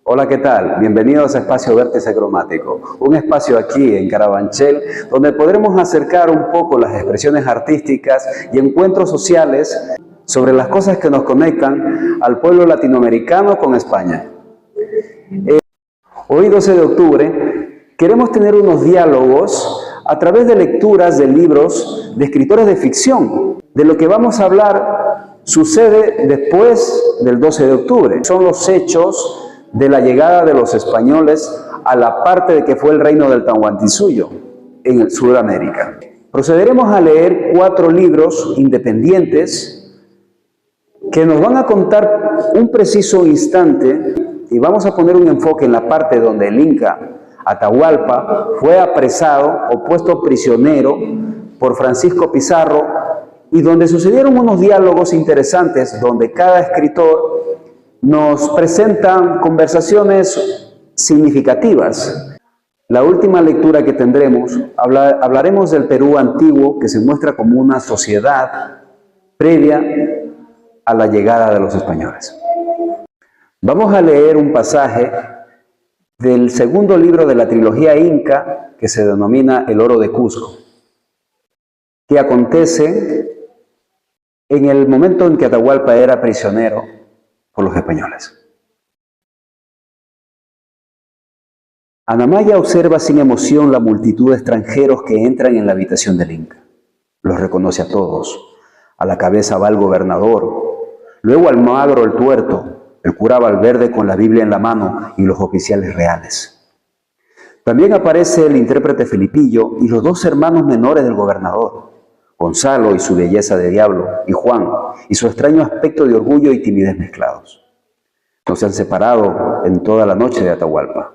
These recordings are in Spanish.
Hola, ¿qué tal? Bienvenidos a Espacio Vértice Cromático, un espacio aquí en Carabanchel donde podremos acercar un poco las expresiones artísticas y encuentros sociales sobre las cosas que nos conectan al pueblo latinoamericano con España. Hoy, 12 de octubre, queremos tener unos diálogos a través de lecturas de libros de escritores de ficción. De lo que vamos a hablar sucede después del 12 de octubre. Son los hechos de la llegada de los españoles a la parte de que fue el reino del Tahuantinsuyo en el Sudamérica. Procederemos a leer 4 libros independientes que nos van a contar un preciso instante y vamos a poner un enfoque en la parte donde el Inca Atahualpa fue apresado o puesto prisionero por Francisco Pizarro y donde sucedieron unos diálogos interesantes donde cada escritor nos presenta conversaciones significativas. La última lectura que tendremos, hablaremos del Perú antiguo que se muestra como una sociedad previa a la llegada de los españoles. Vamos a leer un pasaje del segundo libro de la trilogía Inca que se denomina El Oro de Cusco, que acontece en el momento en que Atahualpa era prisionero por los españoles. Anamaya observa sin emoción la multitud de extranjeros que entran en la habitación del Inca. Los reconoce a todos. A la cabeza va el gobernador, luego al magro el tuerto, el cura Valverde con la Biblia en la mano y los oficiales reales. También aparece el intérprete Felipillo y los 2 hermanos menores del gobernador, Gonzalo y su belleza de diablo, y Juan y su extraño aspecto de orgullo y timidez mezclados. No se han separado en toda la noche de Atahualpa.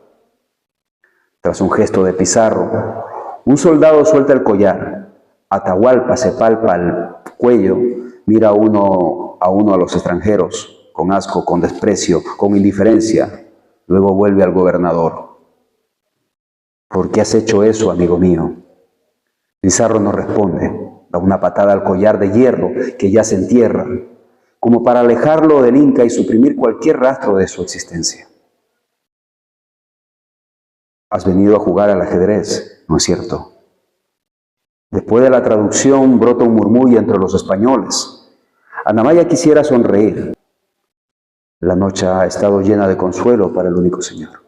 Tras un gesto de Pizarro, un soldado suelta el collar. Atahualpa se palpa el cuello, mira a uno a los extranjeros, con asco, con desprecio, con indiferencia. Luego vuelve al gobernador. ¿Por qué has hecho eso, amigo mío? Pizarro no responde. Da una patada al collar de hierro que yace en tierra, como para alejarlo del Inca y suprimir cualquier rastro de su existencia. Has venido a jugar al ajedrez, ¿no es cierto? Después de la traducción brota un murmullo entre los españoles. Anamaya quisiera sonreír. La noche ha estado llena de consuelo para el único señor.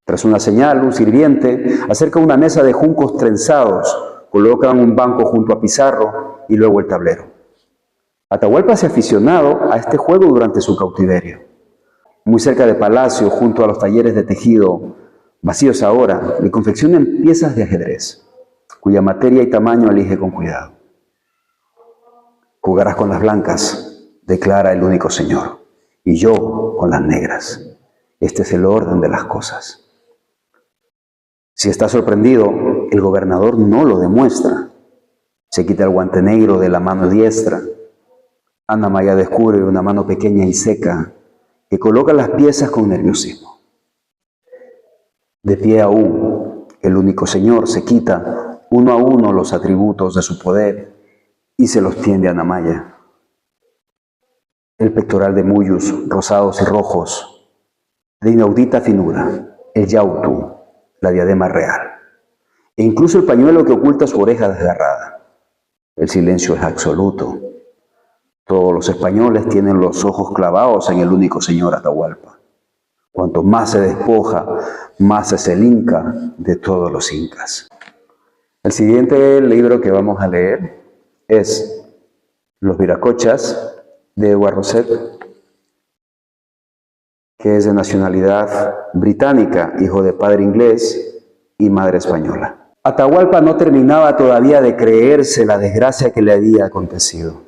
Tras una señal, un sirviente acerca una mesa de juncos trenzados, colocan un banco junto a Pizarro y luego el tablero. Atahualpa se ha aficionado a este juego durante su cautiverio. Muy cerca de Palacio, junto a los talleres de tejido, vacíos ahora, le confeccionan piezas de ajedrez, cuya materia y tamaño elige con cuidado. Jugarás con las blancas, declara el único señor, y yo con las negras. Este es el orden de las cosas. Si está sorprendido, el gobernador no lo demuestra. Se quita el guante negro de la mano diestra. Anamaya descubre una mano pequeña y seca que coloca las piezas con nerviosismo. De pie aún, el único señor se quita uno a uno los atributos de su poder y se los tiende a Anamaya. El pectoral de muyus rosados y rojos, de inaudita finura, el yautu, la diadema real, e incluso el pañuelo que oculta su oreja desgarrada. El silencio es absoluto. Todos los españoles tienen los ojos clavados en el único señor Atahualpa. Cuanto más se despoja, más es el Inca de todos los incas. El siguiente libro que vamos a leer es Los Viracochas, de Edward Rosset, que es de nacionalidad británica, hijo de padre inglés y madre española. Atahualpa no terminaba todavía de creerse la desgracia que le había acontecido.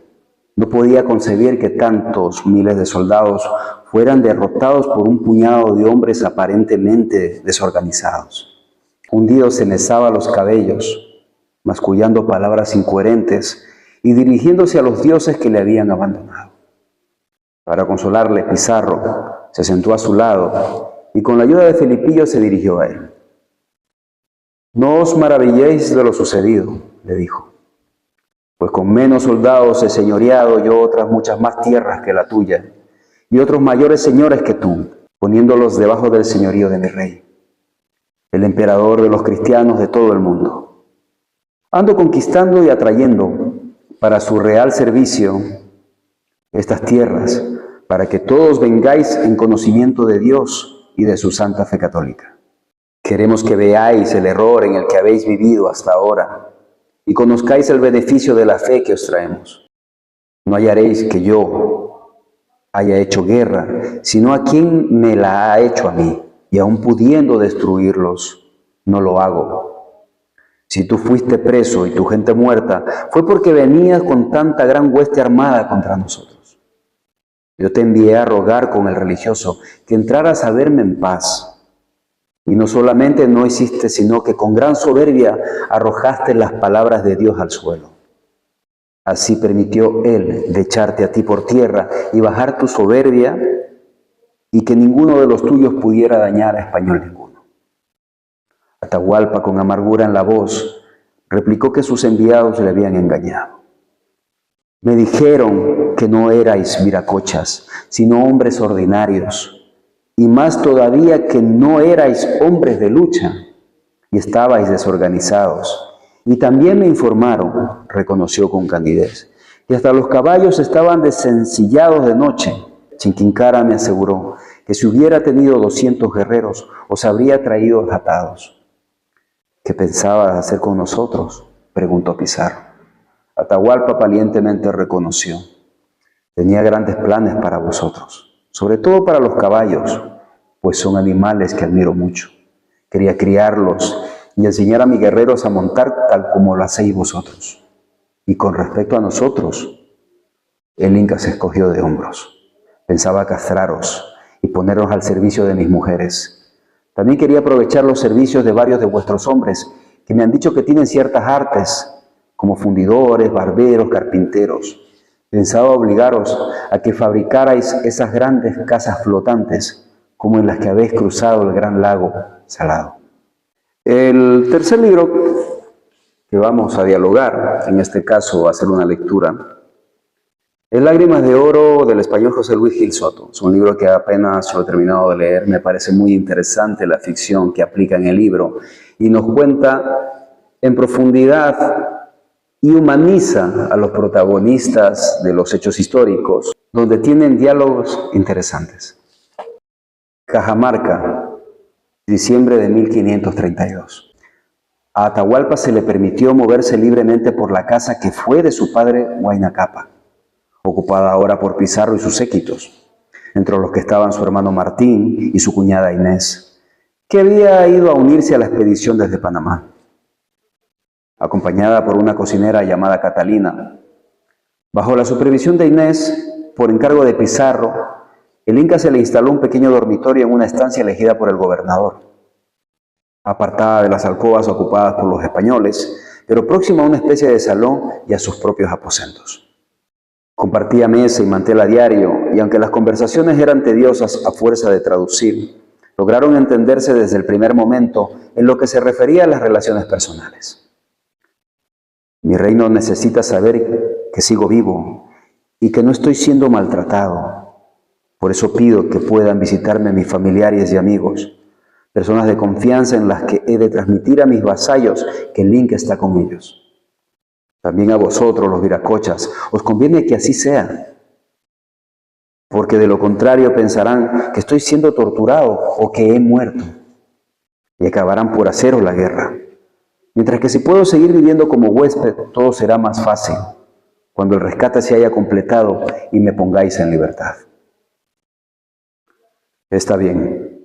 No podía concebir que tantos miles de soldados fueran derrotados por un puñado de hombres aparentemente desorganizados. Hundido se mesaba los cabellos, mascullando palabras incoherentes y dirigiéndose a los dioses que le habían abandonado. Para consolarle, Pizarro se sentó a su lado y con la ayuda de Felipillo se dirigió a él. No os maravilléis de lo sucedido, le dijo, pues con menos soldados he señoreado yo otras muchas más tierras que la tuya, y otros mayores señores que tú. poniéndolos debajo del señorío de mi rey, el emperador de los cristianos de todo el mundo. Ando conquistando y atrayendo para su real servicio estas tierras, para que todos vengáis en conocimiento de Dios y de su santa fe católica. Queremos que veáis el error en el que habéis vivido hasta ahora y conozcáis el beneficio de la fe que os traemos. No hallaréis que yo haya hecho guerra, sino a quien me la ha hecho a mí, y aun pudiendo destruirlos, no lo hago. Si tú fuiste preso y tu gente muerta, fue porque venías con tanta gran hueste armada contra nosotros. Yo te envié a rogar con el religioso que entraras a verme en paz. Y no solamente no hiciste, sino que con gran soberbia arrojaste las palabras de Dios al suelo. Así permitió Él de echarte a ti por tierra y bajar tu soberbia y que ninguno de los tuyos pudiera dañar a español ninguno. Atahualpa, con amargura en la voz, replicó que sus enviados le habían engañado. Me dijeron que no erais viracochas, sino hombres ordinarios, y más todavía que no erais hombres de lucha, y estabais desorganizados. Y también me informaron, reconoció con candidez, que hasta los caballos estaban desencillados de noche. Chinquincara me aseguró que si hubiera tenido 200 guerreros, os habría traído atados. ¿Qué pensabas hacer con nosotros?, preguntó Pizarro. Atahualpa valientemente reconoció: tenía grandes planes para vosotros, sobre todo para los caballos, pues son animales que admiro mucho. Quería criarlos y enseñar a mis guerreros a montar tal como lo hacéis vosotros. Y con respecto a nosotros, el Inca se escogió de hombros. Pensaba castraros y ponernos al servicio de mis mujeres. También quería aprovechar los servicios de varios de vuestros hombres, que me han dicho que tienen ciertas artes, como fundidores, barberos, carpinteros. Pensaba obligaros a que fabricarais esas grandes casas flotantes, como en las que habéis cruzado el gran lago salado. El tercer libro que vamos a dialogar, en este caso a hacer una lectura, es Lágrimas de Oro, del español José Luis Gil Soto. Es un libro que apenas lo he terminado de leer. Me parece muy interesante la ficción que aplica en el libro y nos cuenta en profundidad y humaniza a los protagonistas de los hechos históricos, donde tienen diálogos interesantes. Cajamarca, diciembre de 1532. A Atahualpa se le permitió moverse libremente por la casa que fue de su padre Huayna Cápac, ocupada ahora por Pizarro y sus séquitos, entre los que estaban su hermano Martín y su cuñada Inés, que había ido a unirse a la expedición desde Panamá. Acompañada por una cocinera llamada Catalina, bajo la supervisión de Inés, por encargo de Pizarro, el Inca se le instaló un pequeño dormitorio en una estancia elegida por el gobernador, apartada de las alcobas ocupadas por los españoles, pero próxima a una especie de salón y a sus propios aposentos. Compartía mesa y mantel a diario, y aunque las conversaciones eran tediosas a fuerza de traducir, lograron entenderse desde el primer momento en lo que se refería a las relaciones personales. Mi reino necesita saber que sigo vivo y que no estoy siendo maltratado. Por eso pido que puedan visitarme mis familiares y amigos, personas de confianza en las que he de transmitir a mis vasallos que el Inca está con ellos. También a vosotros, los viracochas, os conviene que así sea, porque de lo contrario pensarán que estoy siendo torturado o que he muerto, y acabarán por haceros la guerra. Mientras que si puedo seguir viviendo como huésped, todo será más fácil, cuando el rescate se haya completado y me pongáis en libertad. Está bien,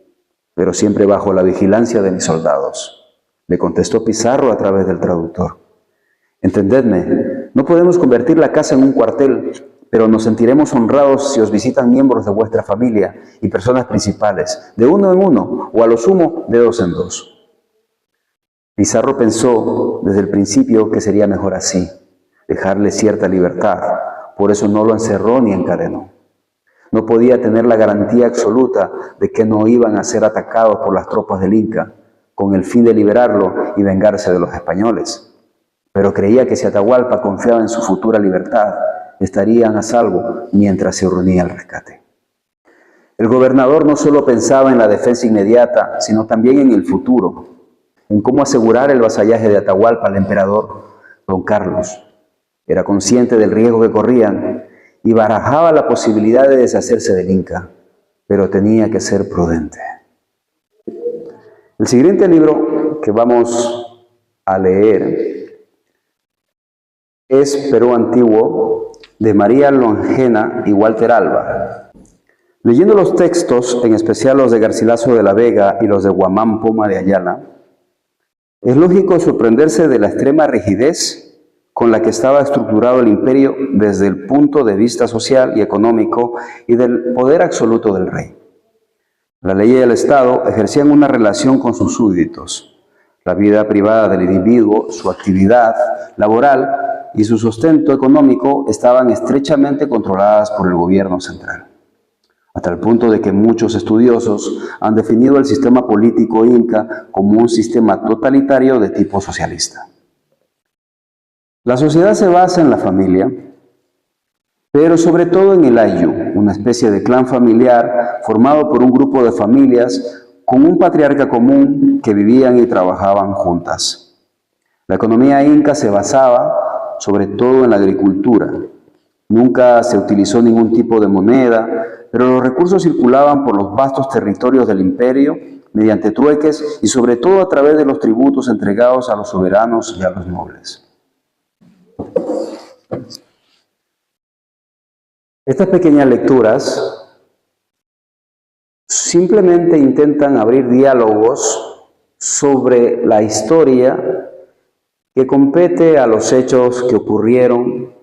pero siempre bajo la vigilancia de mis soldados, le contestó Pizarro a través del traductor. Entendedme, no podemos convertir la casa en un cuartel, pero nos sentiremos honrados si os visitan miembros de vuestra familia y personas principales, de uno en uno, o a lo sumo de dos en dos. Pizarro pensó desde el principio que sería mejor así, dejarle cierta libertad, por eso no lo encerró ni encadenó. No podía tener la garantía absoluta de que no iban a ser atacados por las tropas del Inca, con el fin de liberarlo y vengarse de los españoles. Pero creía que si Atahualpa confiaba en su futura libertad, estarían a salvo mientras se reunía el rescate. El gobernador no solo pensaba en la defensa inmediata, sino también en el futuro, en cómo asegurar el vasallaje de Atahualpa al emperador Don Carlos. Era consciente del riesgo que corrían y barajaba la posibilidad de deshacerse del Inca, pero tenía que ser prudente. El siguiente libro que vamos a leer es Perú Antiguo, de María Longena y Walter Alba. Leyendo los textos, en especial los de Garcilaso de la Vega y los de Guamán Poma de Ayala, es lógico sorprenderse de la extrema rigidez con la que estaba estructurado el imperio desde el punto de vista social y económico y del poder absoluto del rey. La ley y el Estado ejercían una relación con sus súbditos. La vida privada del individuo, su actividad laboral y su sustento económico estaban estrechamente controladas por el gobierno central, hasta el punto de que muchos estudiosos han definido el sistema político inca como un sistema totalitario de tipo socialista. La sociedad se basa en la familia, pero sobre todo en el ayllu, una especie de clan familiar formado por un grupo de familias con un patriarca común que vivían y trabajaban juntas. La economía inca se basaba sobre todo en la agricultura. Nunca se utilizó ningún tipo de moneda, pero los recursos circulaban por los vastos territorios del imperio mediante trueques y sobre todo a través de los tributos entregados a los soberanos y a los nobles. Estas pequeñas lecturas simplemente intentan abrir diálogos sobre la historia que compete a los hechos que ocurrieron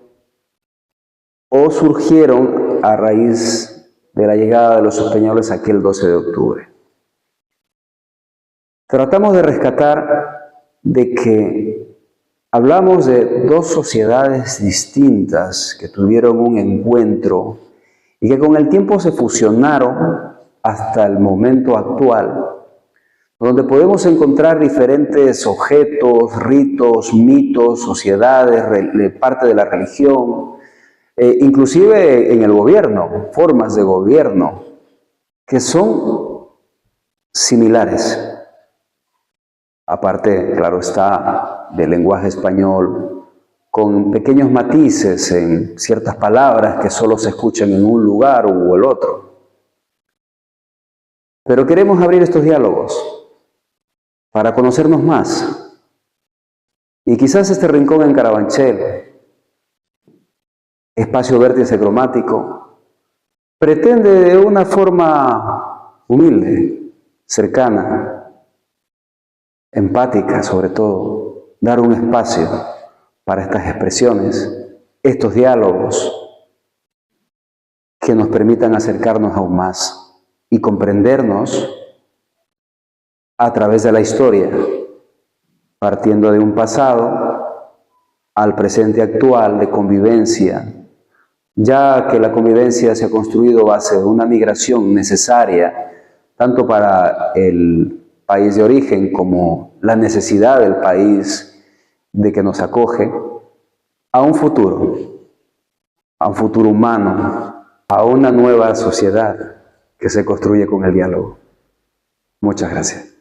o surgieron a raíz de la llegada de los españoles aquel 12 de octubre. Tratamos de rescatar de que hablamos de dos sociedades distintas que tuvieron un encuentro y que con el tiempo se fusionaron hasta el momento actual, donde podemos encontrar diferentes objetos, ritos, mitos, sociedades, parte de la religión, inclusive en el gobierno, formas de gobierno, que son similares. Aparte, claro está, del lenguaje español, con pequeños matices en ciertas palabras que solo se escuchan en un lugar u el otro. Pero queremos abrir estos diálogos para conocernos más. Y quizás este rincón en Carabanchel, espacio vértice cromático, pretende de una forma humilde, cercana, empática sobre todo, dar un espacio para estas expresiones, estos diálogos que nos permitan acercarnos aún más y comprendernos a través de la historia, partiendo de un pasado al presente actual de convivencia, ya que la convivencia se ha construido a base de una migración necesaria, tanto para el país de origen como la necesidad del país de que nos acoge, a un futuro humano, a una nueva sociedad que se construye con el diálogo. Muchas gracias.